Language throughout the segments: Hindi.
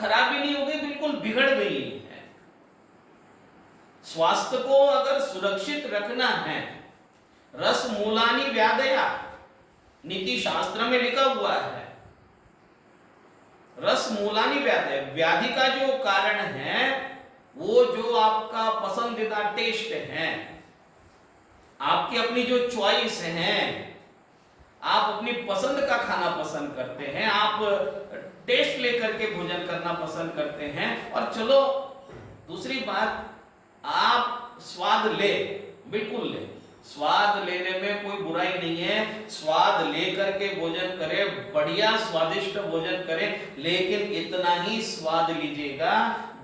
खराब भी नहीं हो गई, बिल्कुल बिगड़ गई है। स्वास्थ्य को अगर सुरक्षित रखना है, रस मूलानि व्याधया, नीति शास्त्र में लिखा हुआ है, रस मूलानि व्याधय, व्याधि का जो कारण है वो जो आपका पसंदीदा टेस्ट है, आपकी अपनी जो चॉइस है, आप अपनी पसंद का खाना पसंद करते हैं, आप टेस्ट लेकर के भोजन करना पसंद करते हैं। और चलो दूसरी बात, आप स्वाद ले, बिल्कुल ले, स्वाद लेने में कोई बुराई नहीं है, स्वाद लेकर के भोजन करें, बढ़िया स्वादिष्ट भोजन करें, लेकिन इतना ही स्वाद लीजिएगा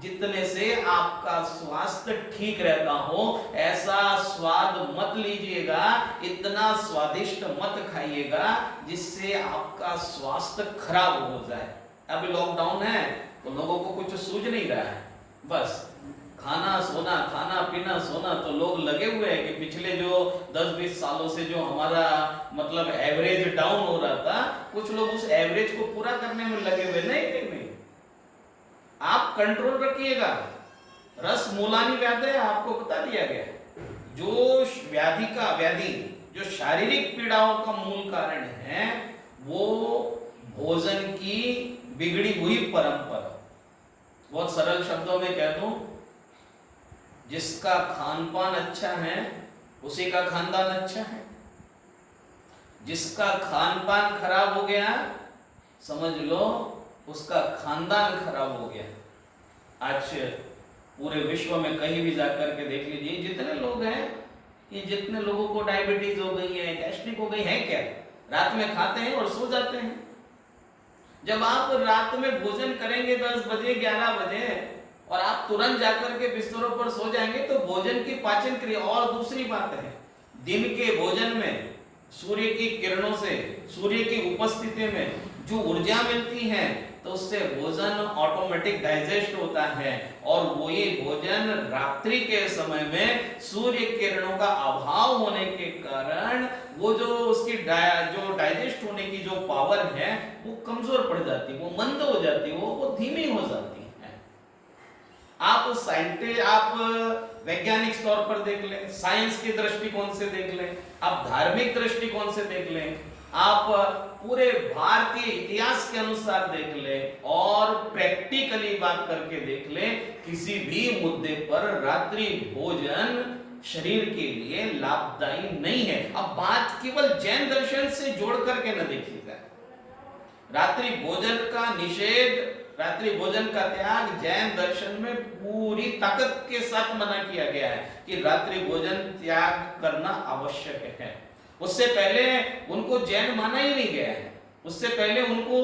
जितने से आपका स्वास्थ्य ठीक रहता हो। ऐसा स्वाद मत लीजिएगा, इतना स्वादिष्ट मत खाइएगा जिससे आपका स्वास्थ्य खराब हो जाए। अभी लॉकडाउन है तो लोगों को कुछ सूझ नहीं रहा है, बस खाना सोना, खाना पीना सोना, तो लोग लगे हुए हैं कि पिछले जो 10-20 सालों से जो हमारा मतलब एवरेज डाउन हो रहा था, कुछ लोग उस एवरेज को पूरा करने में लगे हुए। नहीं, आप कंट्रोल रखिएगा। रस मूलानि व्याधय आपको बता दिया गया, जो व्याधि जो शारीरिक पीड़ाओं का मूल कारण है वो भोजन की बिगड़ी हुई परंपरा। बहुत सरल शब्दों में कह दूं, जिसका खान पान अच्छा है उसी का खानदान अच्छा है, जिसका खान पान खराब हो गया समझ लो उसका खानदान खराब हो गया। आज पूरे विश्व में कहीं भी जाकर के देख लीजिए, जितने लोग हैं, ये जितने लोगों को डायबिटीज हो गई है, गैस्ट्रिक हो गई है, क्या रात में खाते हैं और सो जाते हैं। जब आप रात में भोजन करेंगे 10 बजे 11 बजे और आप तुरंत जाकर के बिस्तरों पर सो जाएंगे तो भोजन की पाचन क्रिया। और दूसरी बात है, दिन के भोजन में सूर्य की किरणों से, सूर्य की उपस्थिति में जो ऊर्जा मिलती है तो उससे भोजन ऑटोमेटिक डाइजेस्ट होता है। और वो ये भोजन रात्रि के समय में सूर्य किरणों का अभाव होने के कारण वो जो उसकी जो डाइजेस्ट होने की जो पावर है वो कमजोर पड़ जाती है, वो मंद हो जाती है, वो धीमी हो जाती है। आप वैज्ञानिक तौर पर देख लें, साइंस के दृष्टिकोण से देख लें, आप धार्मिक दृष्टिकोण से देख लें, आप पूरे भारतीय इतिहास के अनुसार देख लें और प्रैक्टिकली बात करके देख लें, किसी भी मुद्दे पर रात्रि भोजन शरीर के लिए लाभदायी नहीं है। अब बात केवल जैन दर्शन से जोड़ करके न देखिएगा, रात्रि भोजन का निषेध, रात्रि भोजन का त्याग जैन दर्शन में पूरी ताकत के साथ मना किया गया है कि रात्रि भोजन त्याग करना आवश्यक है। उससे पहले उनको जैन माना ही नहीं गया है, उससे पहले उनको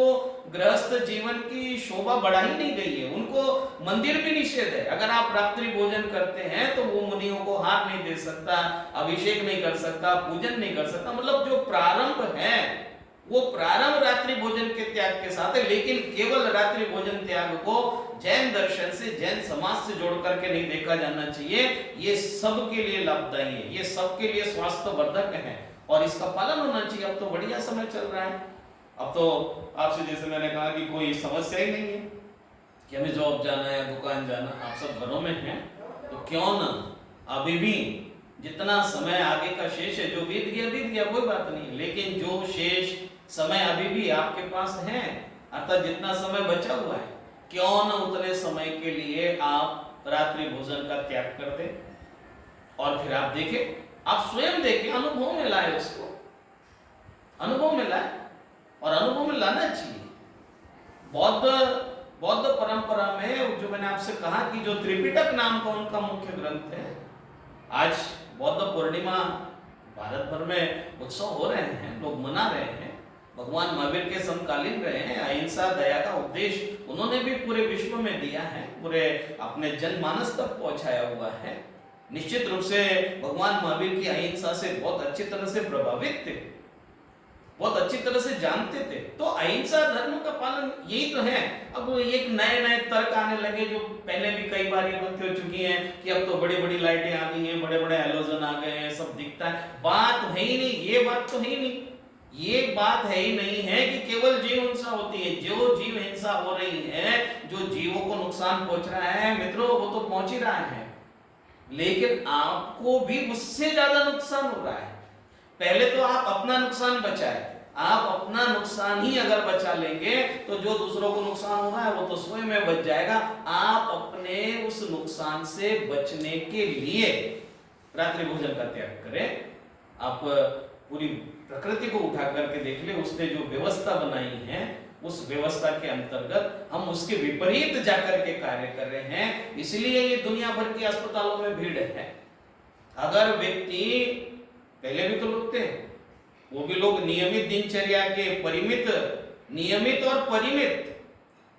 गृहस्थ जीवन की शोभा बढ़ाई नहीं गई है, उनको मंदिर भी निषेध है। अगर आप रात्रि भोजन करते हैं तो वो मुनियों को हार नहीं दे सकता, अभिषेक नहीं कर सकता, पूजन नहीं कर सकता। मतलब जो प्रारंभ है वो प्रारंभ रात्रि भोजन के त्याग के साथ है, लेकिन केवल रात्रि भोजन त्याग को जैन दर्शन से, जैन समाज से जोड़ करके नहीं देखा जाना चाहिए। ये सबके लिए लाभदायी है, ये सबके लिए स्वास्थ्यवर्धक है और इसका पालन होना चाहिए। अब तो बढ़िया समय चल रहा है, अब तो आपसे जैसे मैंने कहा कि कोई समस्या ही नहीं है कि हमें जॉब जाना है, दुकान जाना, आप सब घरों में हैं, तो क्यों ना अभी भी जितना समय आगे का शेष है, जो बीत गया कोई बात नहीं, लेकिन जो शेष समय अभी भी आपके पास है, अर्थात जितना समय बचा हुआ है, क्यों न उतने समय के लिए आप रात्रि भोजन का त्याग कर दें। और फिर आप देखें, आप स्वयं देखें, अनुभव में लाए उसको, अनुभव में लाए और अनुभव में लाना चाहिए। बौद्ध परंपरा में जो मैंने आपसे कहा कि जो त्रिपिटक नाम का उनका मुख्य ग्रंथ है, आज बौद्ध पूर्णिमा भारत भर में उत्सव हो रहे हैं, लोग मना रहे हैं, भगवान महावीर के समकालीन रहे हैं, अहिंसा दया का उपदेश उन्होंने भी पूरे विश्व में दिया है, पूरे अपने जनमानस तक पहुंचाया हुआ है। निश्चित रूप से भगवान महावीर की अहिंसा से बहुत अच्छी तरह से प्रभावित थे, बहुत अच्छी तरह से जानते थे, तो अहिंसा धर्म का पालन यही तो है। अब एक नए तर्क आने लगे जो पहले भी कई बार ये बातें हो चुकी हैं कि अब तो बड़ी बड़ी लाइटें आ गई हैं, बड़े बड़े हैलोजन आ गए हैं, सब दिखता है। बात है ही नहीं, ये बात तो है ही नहीं, ये बात है ही नहीं है कि केवल जीव हिंसा होती है। जो जीव हिंसा हो रही है, जो जीवों नुकसान पहुंच रहा है मित्रों, वो तो पहुंच ही रहा है, लेकिन आपको भी उससे ज्यादा नुकसान हो रहा है। पहले तो आप अपना नुकसान बचाए, आप अपना नुकसान ही अगर बचा लेंगे तो जो दूसरों को नुकसान हो रहा है वो तो स्वयं में बच जाएगा। आप अपने उस नुकसान से बचने के लिए रात्रि भोजन का त्याग करें। आप पूरी प्रकृति को उठा करके देख ले, उसने जो व्यवस्था बनाई है उस व्यवस्था के अंतर्गत हम उसके विपरीत जाकर के कार्य कर रहे हैं, इसलिए ये दुनिया भर के अस्पतालों में भीड़ है। अगर व्यक्ति, पहले भी तो लोग थे, वो भी लोग नियमित दिनचर्या के परिमित, नियमित और परिमित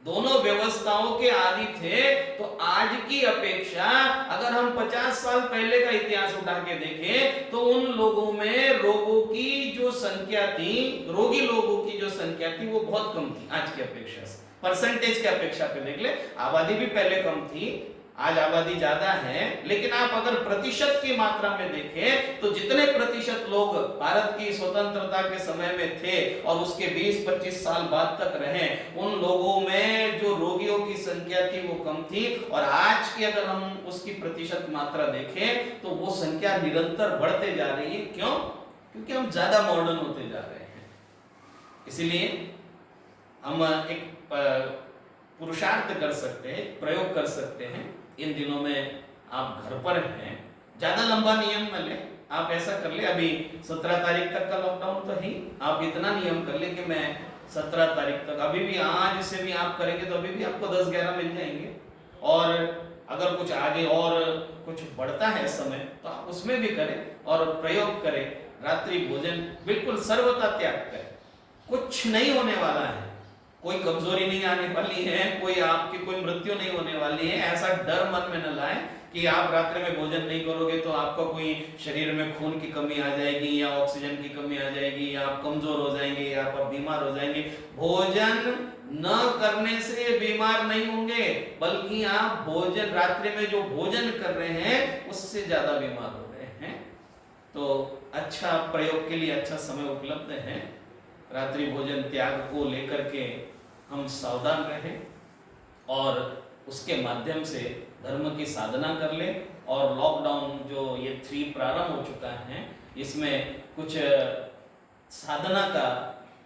दोनों व्यवस्थाओं के आदि थे, तो आज की अपेक्षा अगर हम 50 साल पहले का इतिहास उठा के देखें तो उन लोगों में रोगों की जो संख्या थी, रोगी लोगों की जो संख्या थी वो बहुत कम थी आज की अपेक्षा से। परसेंटेज के अपेक्षा पे देख ले, आबादी भी पहले कम थी, आज आबादी ज्यादा है, लेकिन आप अगर प्रतिशत की मात्रा में देखें तो जितने प्रतिशत लोग भारत की स्वतंत्रता के समय में थे और उसके 20-25 साल बाद तक रहे, उन लोगों में जो रोगियों की संख्या थी वो कम थी, और आज की अगर हम उसकी प्रतिशत मात्रा देखें तो वो संख्या निरंतर बढ़ते जा रही है। क्यों? क्योंकि हम ज्यादा मॉडर्न होते जा रहे हैं। इसीलिए हम एक पुरुषार्थ कर सकते हैं, प्रयोग कर सकते हैं। इन दिनों में आप घर पर हैं, ज्यादा लंबा नियम न ले, आप ऐसा कर ले, अभी 17 तारीख तक का लॉकडाउन तो ही, आप इतना नियम कर ले कि मैं 17 तारीख तक, अभी भी आज से भी आप करेंगे तो अभी भी आपको 10-11 मिल जाएंगे, और अगर कुछ आगे और कुछ बढ़ता है समय तो आप उसमें भी करें और प्रयोग करें। रात्रि भोजन बिल्कुल सर्वथा त्याग करें, कुछ नहीं होने वाला है, कोई कमजोरी नहीं आने वाली है, कोई आपकी कोई मृत्यु नहीं होने वाली है। ऐसा डर मन में न लाएं कि आप रात्रि में भोजन नहीं करोगे तो आपका कोई शरीर में खून की कमी आ जाएगी या ऑक्सीजन की कमी आ जाएगी या आप कमजोर हो जाएंगे या आप बीमार हो जाएंगे। भोजन न करने से बीमार नहीं होंगे, बल्कि आप भोजन, रात्रि में जो भोजन कर रहे हैं उससे ज्यादा बीमार हो रहे हैं। तो अच्छा प्रयोग के लिए अच्छा समय उपलब्ध है। रात्रि भोजन त्याग को लेकर के हम सावधान रहें और उसके माध्यम से धर्म की साधना कर ले। और लॉकडाउन जो ये 3 प्रारंभ हो चुका है, इसमें कुछ साधना का,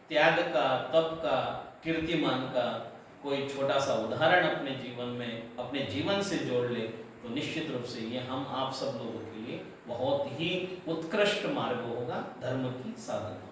त्याग का, तप का, कीर्तिमान का कोई छोटा सा उदाहरण अपने जीवन में, अपने जीवन से जोड़ ले तो निश्चित रूप से ये हम आप सब लोगों के लिए बहुत ही उत्कृष्ट मार्ग होगा धर्म की साधना।